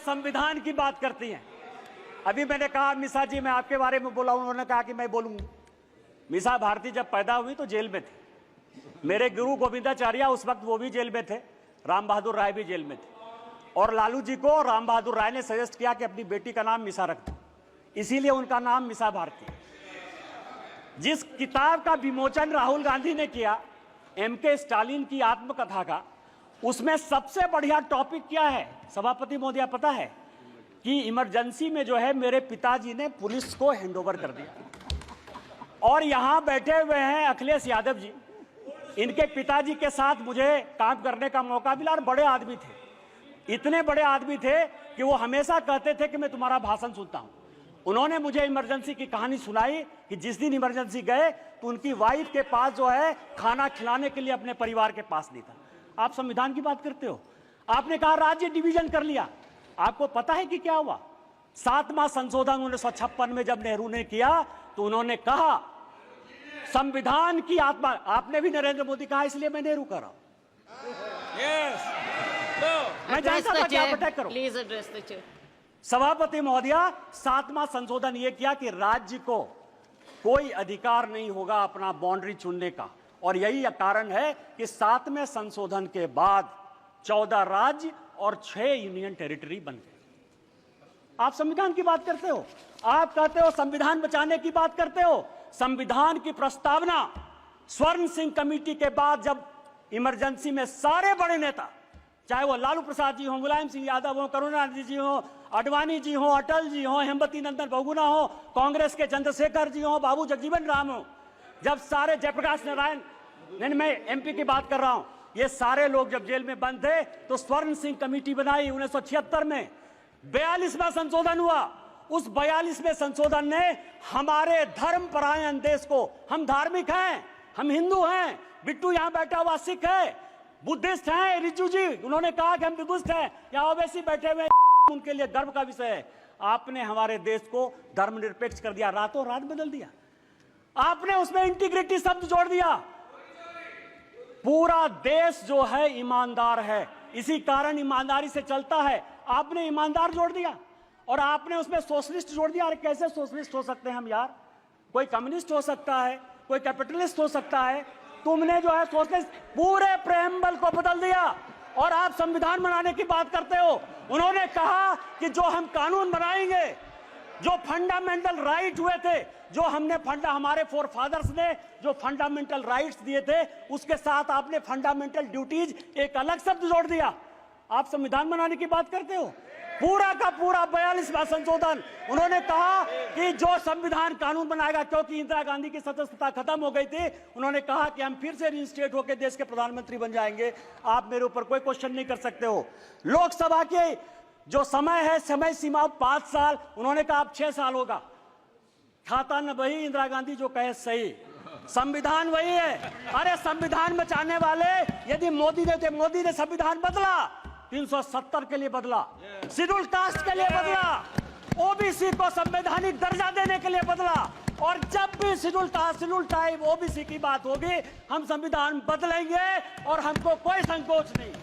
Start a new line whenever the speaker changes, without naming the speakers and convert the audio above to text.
संविधान की बात करती हैं। अभी मैंने कहा मिसा जी मैं आपके बारे में बोला, उन्होंने कहा कि मैं बोलूंगा। मिसा भारती जब पैदा हुई तो जेल में थे। मेरे गुरु गोविंदाचार्य उस वक्त वो भी जेल में थे, राम बहादुर राय भी जेल में थे, और लालू जी को राम बहादुर राय ने सजेस्ट किया कि अपनी बेटी का नाम मिसा रख दो, इसीलिए उनका नाम मिसा भारती। जिस किताब का विमोचन राहुल गांधी ने किया, एमके स्टालिन की आत्मकथा का, उसमें सबसे बढ़िया टॉपिक क्या है सभापति महोदय पता है? कि इमरजेंसी में जो है मेरे पिताजी ने पुलिस को हैंडओवर कर दिया। और यहां बैठे हुए हैं अखिलेश यादव जी, इनके पिताजी के साथ मुझे काम करने का मौका मिला, और बड़े आदमी थे, इतने बड़े आदमी थे कि वो हमेशा कहते थे कि मैं तुम्हारा भाषण सुनता हूं। उन्होंने मुझे इमरजेंसी की कहानी सुनाई कि जिस दिन इमरजेंसी गए तो उनकी वाइफ के पास जो है खाना खिलाने के लिए अपने परिवार के पास नहीं था। आप संविधान की बात करते हो। आपने कहा राज्य डिवीजन कर लिया। आपको पता है कि क्या हुआ? 7वां संशोधन 1956 में जब नेहरू ने किया तो उन्होंने कहा संविधान की आत्मा, आपने भी नरेंद्र मोदी कहा इसलिए मैं नेहरू कर रहा हूं। मैं जानता था कि आप अटैक करो।
Please address the chair.
सभापति महोदय, 7वां संशोधन यह किया कि राज्य को कोई अधिकार नहीं होगा अपना बाउंड्री चुनने का, और यही कारण है कि 7वें संशोधन के बाद 14 राज्य और 6 यूनियन टेरिटरी बन गए। आप संविधान की बात करते हो, आप कहते हो संविधान बचाने की बात करते हो। संविधान की प्रस्तावना स्वर्ण सिंह कमेटी के बाद जब इमरजेंसी में सारे बड़े नेता, चाहे वो लालू प्रसाद जी हो, मुलायम सिंह यादव हो, करुणानिधि जी हो, आडवाणी जी हो, अटल जी हो, हेमवती नंदन बहुगुणा हो, कांग्रेस के चंद्रशेखर जी हो, बाबू जगजीवन राम हो, जब सारे जयप्रकाश नारायण, मैं एमपी की बात कर रहा हूं, ये सारे लोग जब जेल में बंद थे तो स्वर्ण सिंह कमेटी बनाई 1976 में। 42वां संशोधन हुआ। उस 42वें संशोधन ने हमारे धर्मपरायण देश को, हम धार्मिक हैं, हम हिंदू हैं, बिट्टू यहां बैठा हुआ सिख है, बुद्धिस्ट हैं, रिजू जी उन्होंने कहा कि हम बुद्धिस्ट हैं, यहां ओवैसी बैठे हुए उनके लिए गर्व का विषय है। आपने हमारे देश को धर्मनिरपेक्ष कर दिया, रातों रात बदल दिया। आपने उसमें इंटीग्रिटी शब्द जोड़ दिया। पूरा देश जो है ईमानदार है, इसी कारण ईमानदारी से चलता है। आपने ईमानदार जोड़ दिया और आपने उसमें सोशलिस्ट जोड़ दिया। अरे कैसे सोशलिस्ट हो सकते हैं हम यार? कोई कम्युनिस्ट हो सकता है, कोई कैपिटलिस्ट हो सकता है, तुमने जो है सोशलिस्ट पूरे प्रेम्बल को बदल दिया और आप संविधान बनाने की बात करते हो। उन्होंने कहा कि जो हम कानून बनाएंगे, जो फंडामेंटल राइट हुए थे, जो हमने हमारे फोर फादर्स ने जो फंडामेंटल राइट्स दिए थे, उसके साथ आपने फंडामेंटल ड्यूटीज एक अलग शब्द जोड़ दिया। आप संविधान बनाने की बात करते हो। पूरा का पूरा 42वां संशोधन, उन्होंने कहा कि जो संविधान कानून बनाएगा, क्योंकि इंदिरा गांधी की सदस्यता खत्म हो गई थी, उन्होंने कहा कि हम फिर से रिइंस्टेट होकर देश के प्रधानमंत्री बन जाएंगे। आप मेरे ऊपर कोई क्वेश्चन नहीं कर सकते हो। लोकसभा के जो समय है, समय सीमा 5 साल, उन्होंने कहा अब 6 साल होगा। खाता न वही, इंदिरा गांधी जो कहे सही, संविधान वही है। अरे संविधान बचाने वाले यदि मोदी ने संविधान बदला, 370 के लिए बदला, शेड्यूल कास्ट के लिए बदला, ओबीसी को संवैधानिक दर्जा देने के लिए बदला, और जब भी शेड्यूल टाइप ओबीसी की बात होगी, हम संविधान बदलेंगे और हमको कोई संकोच नहीं।